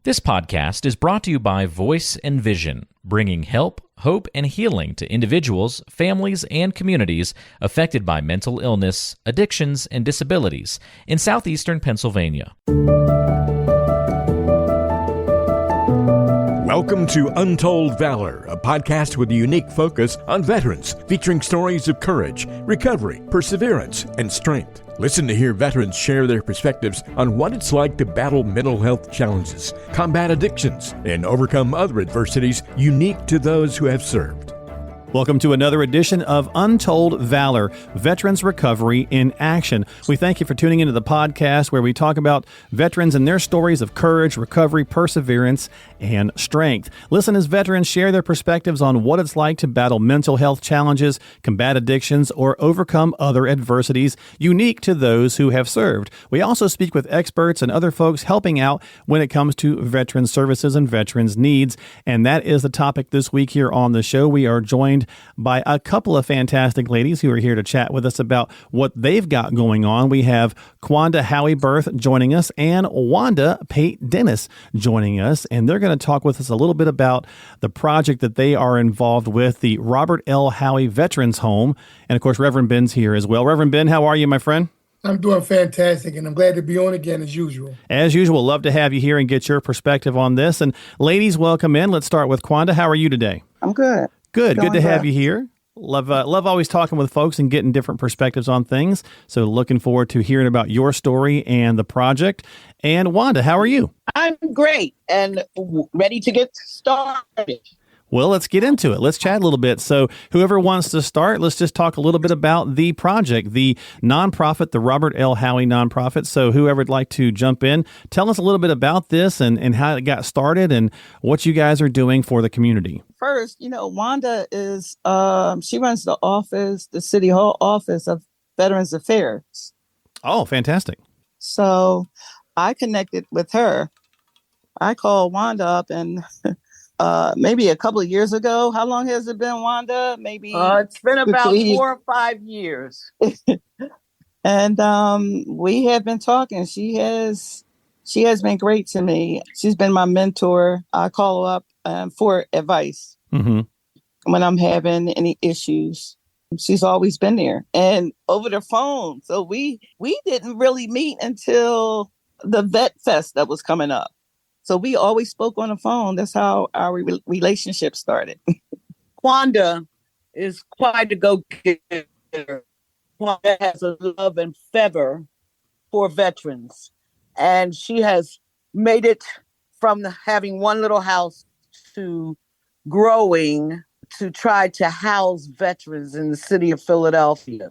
This podcast is brought to you by Voice and Vision, bringing help, hope, and healing to individuals, families, and communities affected by mental illness, addictions, and disabilities in southeastern Pennsylvania. Welcome to Untold Valor, a podcast with a unique focus on veterans, featuring stories of courage, recovery, perseverance, and strength. Listen to hear veterans share their perspectives on what it's like to battle mental health challenges, combat addictions, and overcome other adversities unique to those who have served. Welcome to another edition of Untold Valor, Veterans Recovery in Action. We thank you for tuning into the podcast where we talk about veterans and their stories of courage, recovery, perseverance, and strength. Listen as veterans share their perspectives on what it's like to battle mental health challenges, combat addictions, or overcome other adversities unique to those who have served. We also speak with experts and other folks helping out when it comes to veterans services and veterans needs. And that is the topic this week here on the show. We are joined by a couple of fantastic ladies who are here to chat with us about what they've got going on. We have Quanda Howieburth joining us and Wanda Pate-Dennis joining us, and they're going to talk with us a little bit about the project that they are involved with, the Robert L Howie Veterans Home. And of course, Reverend Ben's here as well. Reverend Ben, how are you, my friend? I'm doing fantastic, and I'm glad to be on again as usual. As usual, love to have you here and get your perspective on this. And ladies, welcome in. Let's start with Quanda. How are you today? I'm good. Good to have you here. Love always talking with folks and getting different perspectives on things. So looking forward to hearing about your story and the project. And Wanda, how are you? I'm great and ready to get started. Well, let's get into it. Let's chat a little bit. So whoever wants to start, let's just talk a little bit about the project, the nonprofit, the Robert L Howie nonprofit. So whoever would like to jump in, tell us a little bit about this and how it got started and what you guys are doing for the community. First, Wanda is, she runs the City Hall office of Veterans Affairs. Oh, fantastic. So I connected with her. I called Wanda up and maybe a couple of years ago. How long has it been, Wanda? Maybe it's been about 4 or 5 years. And we have been talking. She has been great to me. She's been my mentor. I call her up for advice when I'm having any issues. She's always been there and over the phone. So we didn't really meet until the Vet Fest that was coming up. So we always spoke on the phone. That's how our relationship started. Quanda is quite a go-getter. Quanda has a love and fervor for veterans. And she has made it from having one little house to growing to try to house veterans in the city of Philadelphia.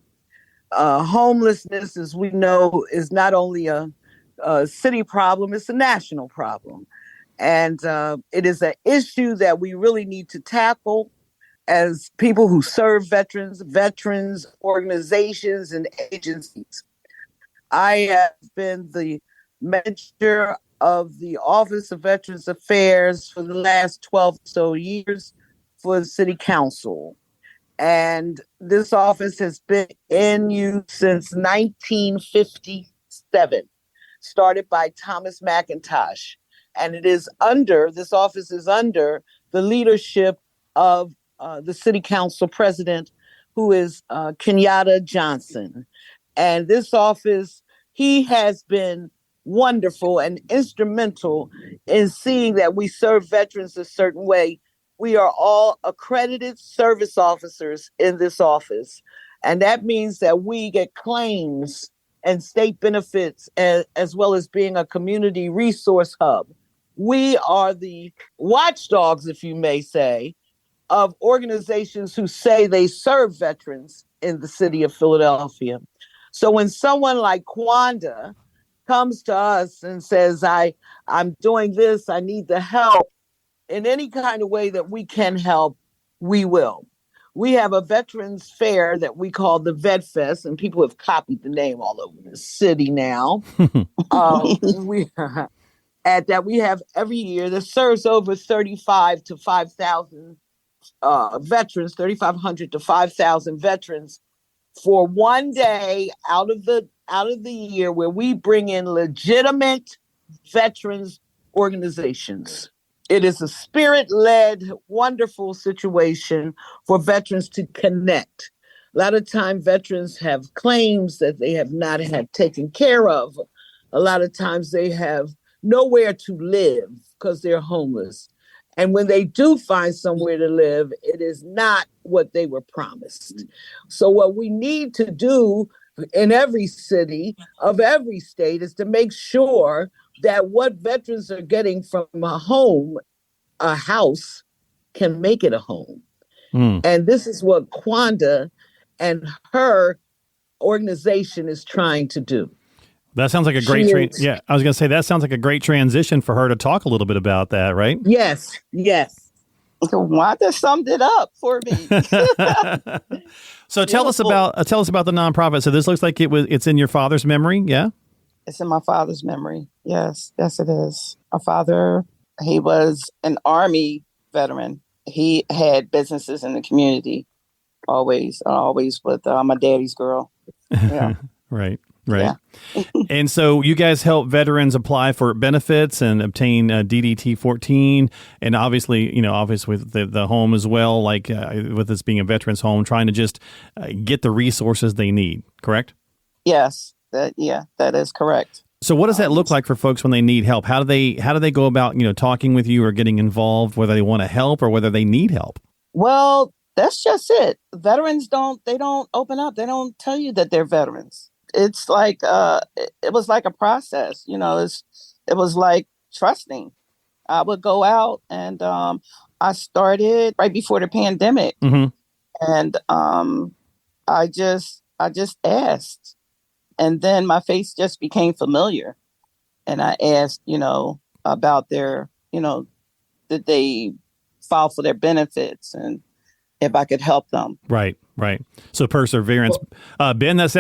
Homelessness, as we know, is not only a city problem, it's a national problem. And it is an issue that we really need to tackle as people who serve veterans organizations and agencies. I have been the manager of the Office of Veterans Affairs for the last 12 or so years for the City Council. And this office has been in use since 1957. Started by Thomas McIntosh. And this office is under the leadership of the City Council President, who is Kenyatta Johnson. And this office, he has been wonderful and instrumental in seeing that we serve veterans a certain way. We are all accredited service officers in this office. And that means that we get claims and state benefits, as well as being a community resource hub. We are the watchdogs, if you may say, of organizations who say they serve veterans in the city of Philadelphia. So when someone like Quanda comes to us and says, I'm doing this, I need the help, in any kind of way that we can help, we will. We have a veterans fair that we call the Vet Fest, and people have copied the name all over the city now. We have every year that serves over 35 to 5,000 veterans, 3,500 to 5,000 veterans for one day out of the year, where we bring in legitimate veterans organizations. It is a spirit-led, wonderful situation for veterans to connect. A lot of times veterans have claims that they have not had taken care of. A lot of times they have nowhere to live because they're homeless. And when they do find somewhere to live, it is not what they were promised. So what we need to do in every city of every state is to make sure that what veterans are getting from a home, a house, can make it a home. And this is what Quanda and her organization is trying to do. That sounds like a great yeah, I was going to say that sounds like a great transition for her to talk a little bit about that, right? Yes. Wanda summed it up for me. So tell us about the nonprofit. So this looks like it's in your father's memory, yeah? It's in my father's memory. Yes, it is. My father, he was an Army veteran. He had businesses in the community, always with my daddy's girl. Yeah. Right. Yeah. And so you guys help veterans apply for benefits and obtain DDT 14, and obviously with the home as well, like with this being a veterans home, trying to just get the resources they need. Correct? Yes. That is correct. So what does that look like for folks when they need help? How do they go about, talking with you or getting involved, whether they want to help or whether they need help? Well, that's just it. Veterans don't open up. They don't tell you that they're veterans. It's like it was like a process, it was like trusting. I would go out and I started right before the pandemic, and I just asked. And then my face just became familiar. And I asked, about their, did they file for their benefits and if I could help them. Right. So perseverance. Ben, that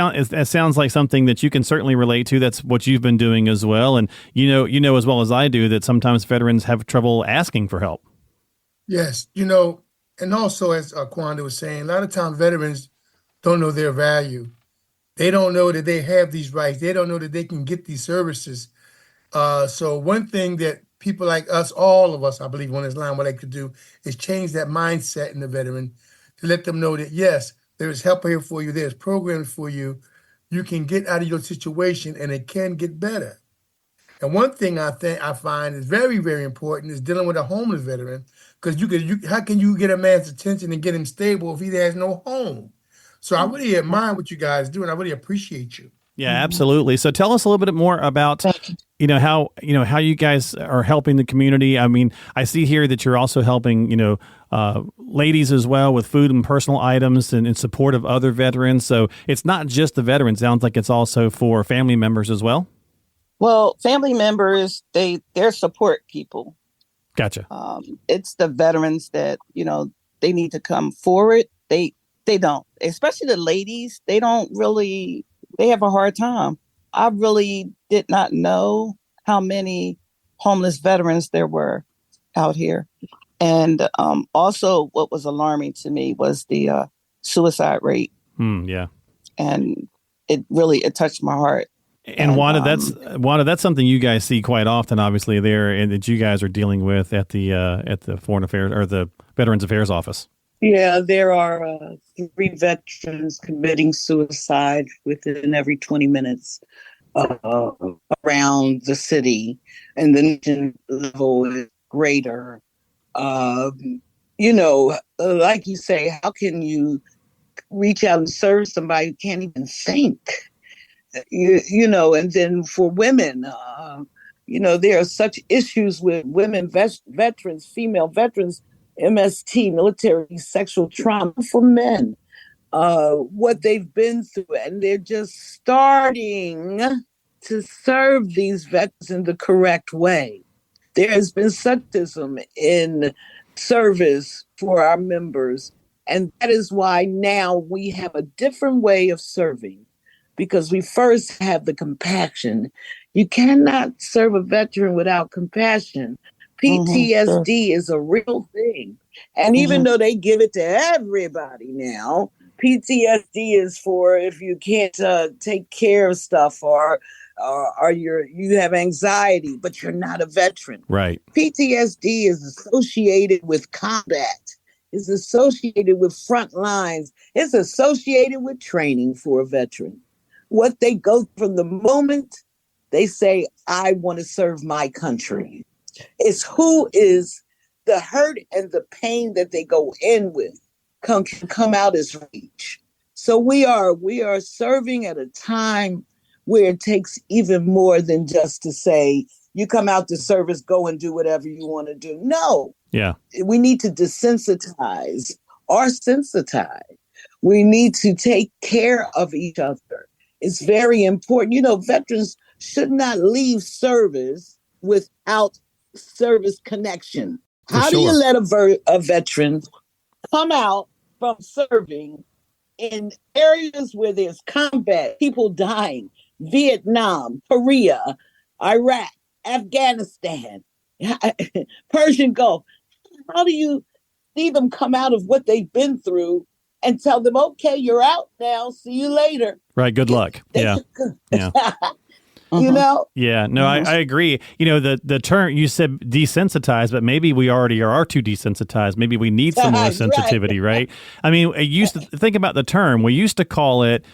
sounds like something that you can certainly relate to. That's what you've been doing as well. And you know as well as I do that sometimes veterans have trouble asking for help. Yes. And also as Quanda was saying, a lot of times veterans don't know their value. They don't know that they have these rights. They don't know that they can get these services. So one thing that people like us, all of us, I believe on this line, what they could do is change that mindset in the veteran to let them know that, yes, there is help here for you. There's programs for you. You can get out of your situation and it can get better. And one thing I find is very, very important is dealing with a homeless veteran, because how can you get a man's attention and get him stable if he has no home? So I really admire what you guys do, and I really appreciate you. Yeah, absolutely. So tell us a little bit more about, how you guys are helping the community. I mean, I see here that you're also helping, ladies as well with food and personal items and in support of other veterans. So it's not just the veterans. Sounds like it's also for family members as well. Well, family members, they're support people. Gotcha. It's the veterans that, they need to come forward. They don't, especially the ladies. They have a hard time. I really did not know how many homeless veterans there were out here. And also what was alarming to me was the suicide rate. Yeah. And it touched my heart. And Wanda, that's something you guys see quite often, obviously, there, and that you guys are dealing with at the Foreign Affairs or the Veterans Affairs Office. Yeah, there are 3 veterans committing suicide within every 20 minutes around the city, and the nation level is greater. Like you say, how can you reach out and serve somebody who can't even think? And then for women, there are such issues with women veterans, female veterans, MST, military sexual trauma for men, what they've been through, and they're just starting to serve these veterans in the correct way. There has been sexism in service for our members, and that is why now we have a different way of serving, because we first have the compassion. You cannot serve a veteran without compassion. PTSD is a real thing. And even though they give it to everybody now, PTSD is for if you can't take care of stuff or you have anxiety, but you're not a veteran. Right. PTSD is associated with combat. It's associated with front lines. It's associated with training for a veteran. What they go from the moment they say, I want to serve my country. It's who is the hurt and the pain that they go in with can come out as reach. So we are serving at a time where it takes even more than just to say, you come out to service, go and do whatever you want to do. No. Yeah. We need to desensitize or sensitize. We need to take care of each other. It's very important. You know, veterans should not leave service without service connection. How do you let a veteran come out from serving in areas where there's combat, people dying, Vietnam, Korea, Iraq, Afghanistan, Persian Gulf? How do you see them come out of what they've been through and tell them, okay, you're out now, see you later? Right, good luck. Yeah. Yeah. You know? Yeah, no, I agree. You know, the term, you said desensitized, but maybe we already are too desensitized. Maybe we need some more sensitivity, right? I mean, I used to think about the term. We used to call it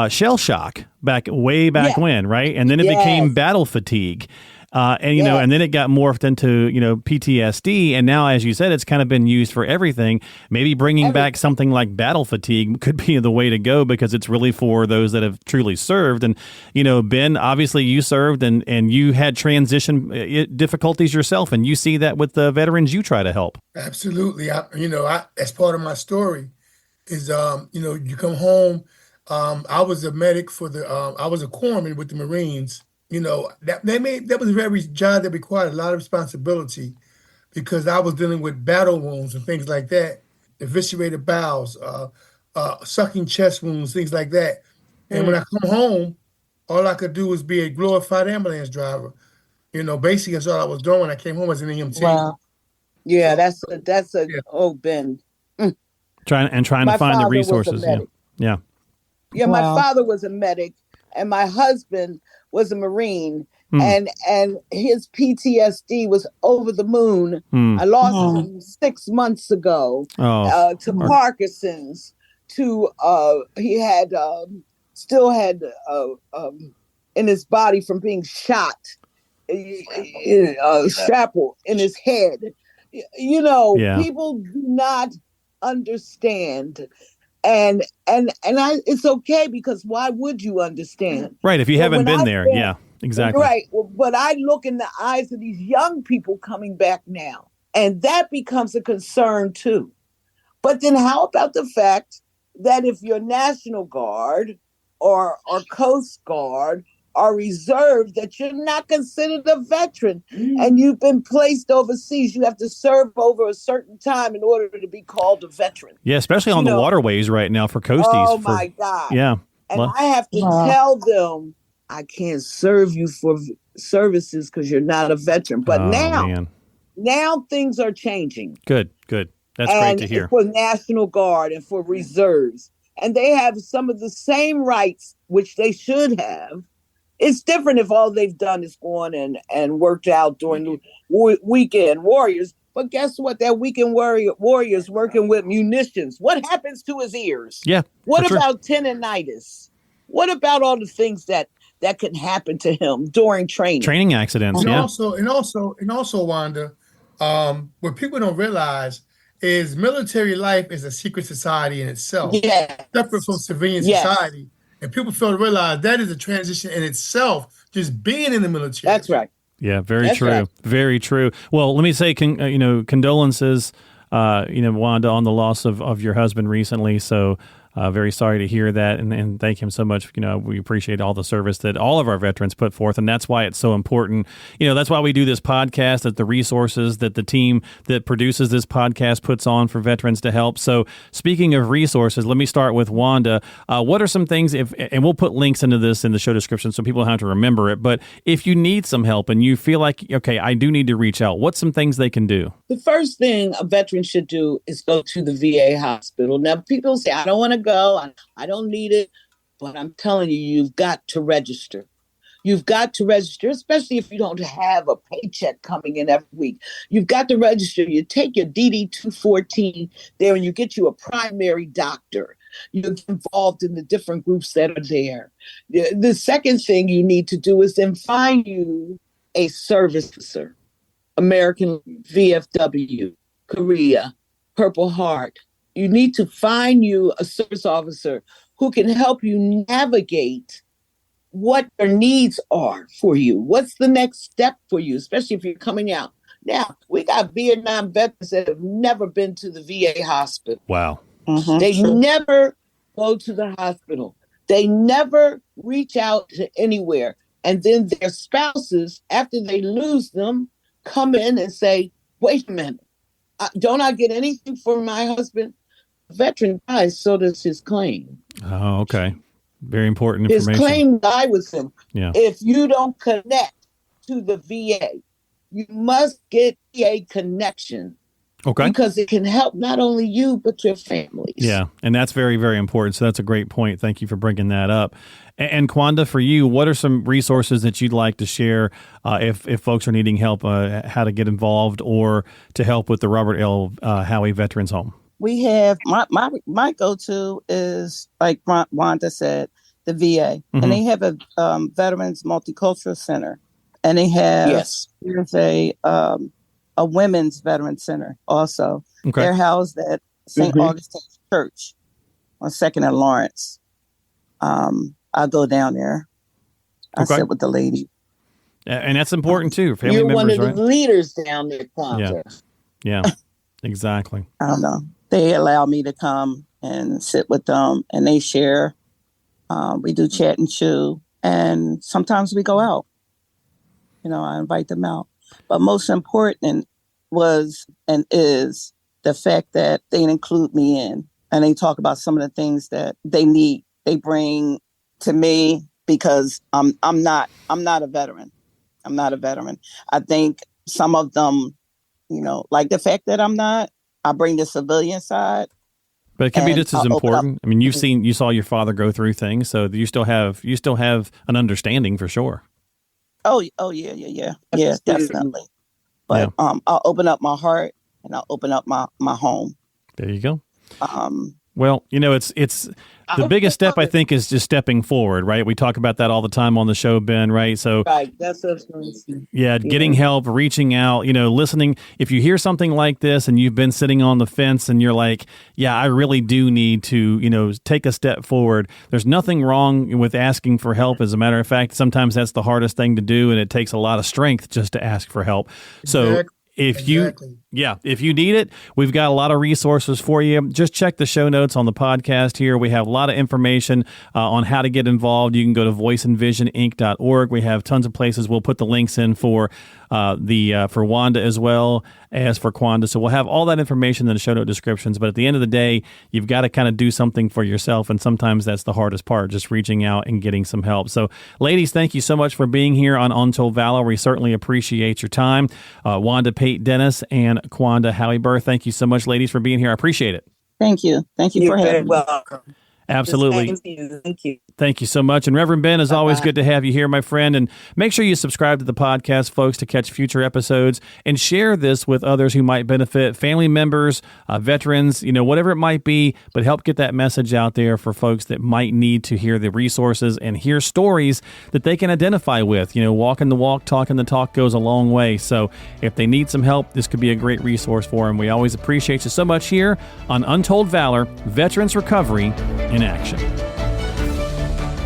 shell shock way back when, right? And then it became battle fatigue. And, you know, and then it got morphed into, you know, PTSD. And now, as you said, it's kind of been used for everything. Maybe bringing back something like battle fatigue could be the way to go, because it's really for those that have truly served. And, you know, Ben, obviously you served and you had transition difficulties yourself. And you see that with the veterans you try to help. Absolutely. As part of my story is, you come home. I was a medic I was a corpsman with the Marines. You know, that was a very job that required a lot of responsibility, because I was dealing with battle wounds and things like that, eviscerated bowels, sucking chest wounds, things like that. And when I come home, all I could do was be a glorified ambulance driver. You know, basically that's all I was doing when I came home as an EMT. Wow. Yeah, that's a Ben. Trying to find the resources. Yeah. Yeah, my father was a medic, and my husband was a Marine, and his PTSD was over the moon. I lost him 6 months ago to Parkinson's. He had still had in his body from being shot, shrapnel in his head. You know, people do not understand. And it's okay, because why would you understand? Right, if you haven't been there. Yeah, exactly. Right, but I look in the eyes of these young people coming back now, and that becomes a concern too. But then how about the fact that if you're National Guard or Coast Guard or Reserve, that you're not considered a veteran and you've been placed overseas, you have to serve over a certain time in order to be called a veteran. Yeah, especially on the waterways right now for coasties. Oh, my God. Yeah. And I have to tell them, I can't serve you for services because you're not a veteran. But now things are changing. Good. That's great to hear. For National Guard and for Reserves. And they have some of the same rights, which they should have. It's different if all they've done is gone and worked out during the weekend warriors. But guess what? That weekend warriors working with munitions. What happens to his ears? Yeah. What about tendinitis? What about all the things that can happen to him during training? Training accidents. And also, Wanda, what people don't realize is military life is a secret society in itself. Yeah. Separate from civilian society. And people fail to realize that is a transition in itself, just being in the military. That's right. Yeah, very true. Right. Very true. Well, let me say, condolences, Wanda, on the loss of your husband recently. So very sorry to hear that, and thank him so much. We appreciate all the service that all of our veterans put forth, and that's why it's so important. That's why we do this podcast, that the resources that the team that produces this podcast puts on for veterans to help. So speaking of resources, let me start with Wanda. What are some things, and we'll put links into this in the show description so people don't have to remember it, but if you need some help and you feel like, okay, I do need to reach out, what's some things they can do? The first thing a veteran should do is go to the VA hospital. Now, people say, I don't want to go. I don't need it. But I'm telling you, you've got to register. You've got to register, especially if you don't have a paycheck coming in every week. You've got to register. You take your DD 214 there and you get you a primary doctor. You get involved in the different groups that are there. The second thing you need to do is then find you a service officer, American VFW, Korea, Purple Heart. You need to find you a service officer who can help you navigate what your needs are for you. What's the next step for you, especially if you're coming out. Now, we got Vietnam veterans that have never been to the VA hospital. Wow. Mhm. They never go to the hospital. They never reach out to anywhere. And then their spouses, after they lose them, come in and say, wait a minute, don't I get anything for my husband? The veteran dies, so does his claim. Oh, okay. Very important information. His claim died with him. Yeah. If you don't connect to the VA, you must get a connection. Okay. Because it can help not only you, but your families. Yeah, and that's very, very important. So that's a great point. Thank you for bringing that up. And Quanda, for you, what are some resources that you'd like to share if folks are needing help, how to get involved or to help with the Robert L Howie Veterans Home? We have my go-to is, like Wanda said, the VA, and they have a Veterans Multicultural Center, and they have there's a women's veteran center also. Okay. They're housed at St. Augustine Church on 2nd and Lawrence. I'll go down there. I sit with the lady. And that's important too. Family You're members, one of the leaders down there, Quanda. Yeah, exactly. I don't know. They allow me to come and sit with them, and they share. We do chat and chew, and sometimes we go out. I invite them out. But most important was and is the fact that they include me in, and they talk about some of the things that they need. They bring to me because I'm not a veteran. I'm not a veteran. I think some of them, like the fact that I'm not. I bring the civilian side. But it can be just as important. I mean, you saw your father go through things, so you still have an understanding for sure. Oh yeah, definitely. But I'll open up my heart and I'll open up my home. There you go. Well, it's the biggest step, I think, is just stepping forward, right? We talk about that all the time on the show, Ben, right? So, right, that's what I was going to say. Yeah, getting help, reaching out, listening. If you hear something like this and you've been sitting on the fence and you're like, yeah, I really do need to, take a step forward. There's nothing wrong with asking for help. As a matter of fact, sometimes that's the hardest thing to do, and it takes a lot of strength just to ask for help. So if you need it, we've got a lot of resources for you. Just check the show notes on the podcast here. We have a lot of information on how to get involved. You can go to voiceandvisioninc.org. We have tons of places. We'll put the links in for for Wanda as well as for Quanda. So we'll have all that information in the show note descriptions. But at the end of the day, you've got to kind of do something for yourself. And sometimes that's the hardest part, just reaching out and getting some help. So ladies, thank you so much for being here on Untold Valor. We certainly appreciate your time. Wanda Pate-Dennis and Quanda Howieburth, thank you so much, ladies, for being here. I appreciate it. Thank you. Thank you for having me. You're very welcome. Absolutely. Thank you. Thank you so much. And Reverend Ben, it's always good to have you here, my friend. And make sure you subscribe to the podcast, folks, to catch future episodes, and share this with others who might benefit, family members, veterans, whatever it might be, but help get that message out there for folks that might need to hear the resources and hear stories that they can identify with. Walking the walk, talking the talk goes a long way. So if they need some help, this could be a great resource for them. We always appreciate you so much here on Untold Valor, Veterans Recovery in Action.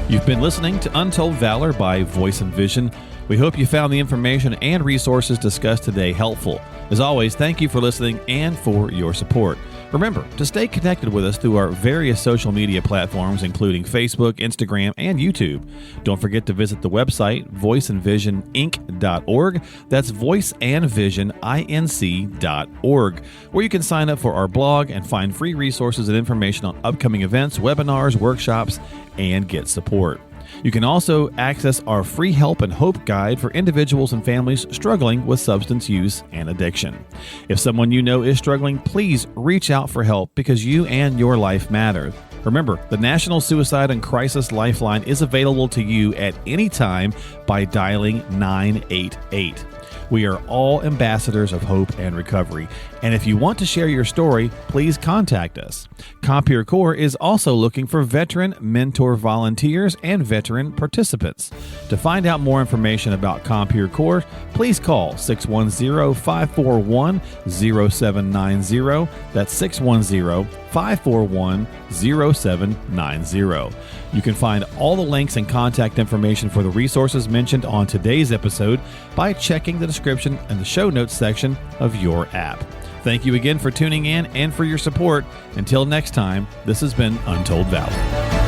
You've been listening to Untold Valor by Voice and Vision. We hope you found the information and resources discussed today helpful. As always, thank you for listening and for your support. Remember to stay connected with us through our various social media platforms, including Facebook, Instagram, and YouTube. Don't forget to visit the website, voiceandvisioninc.org. That's voiceandvisioninc.org, where you can sign up for our blog and find free resources and information on upcoming events, webinars, workshops, and get support. You can also access our free help and hope guide for individuals and families struggling with substance use and addiction. If someone you know is struggling, please reach out for help because you and your life matter. Remember, the National Suicide and Crisis Lifeline is available to you at any time by dialing 988. We are all ambassadors of hope and recovery, and if you want to share your story, please contact us. Compeer Corps is also looking for veteran mentor volunteers and veteran participants. To find out more information about Compeer Corps, please call 610-541-0790. That's 610-541-0790. You can find all the links and contact information for the resources mentioned on today's episode by checking the description and the show notes section of your app. Thank you again for tuning in and for your support. Until next time, this has been Untold Valor.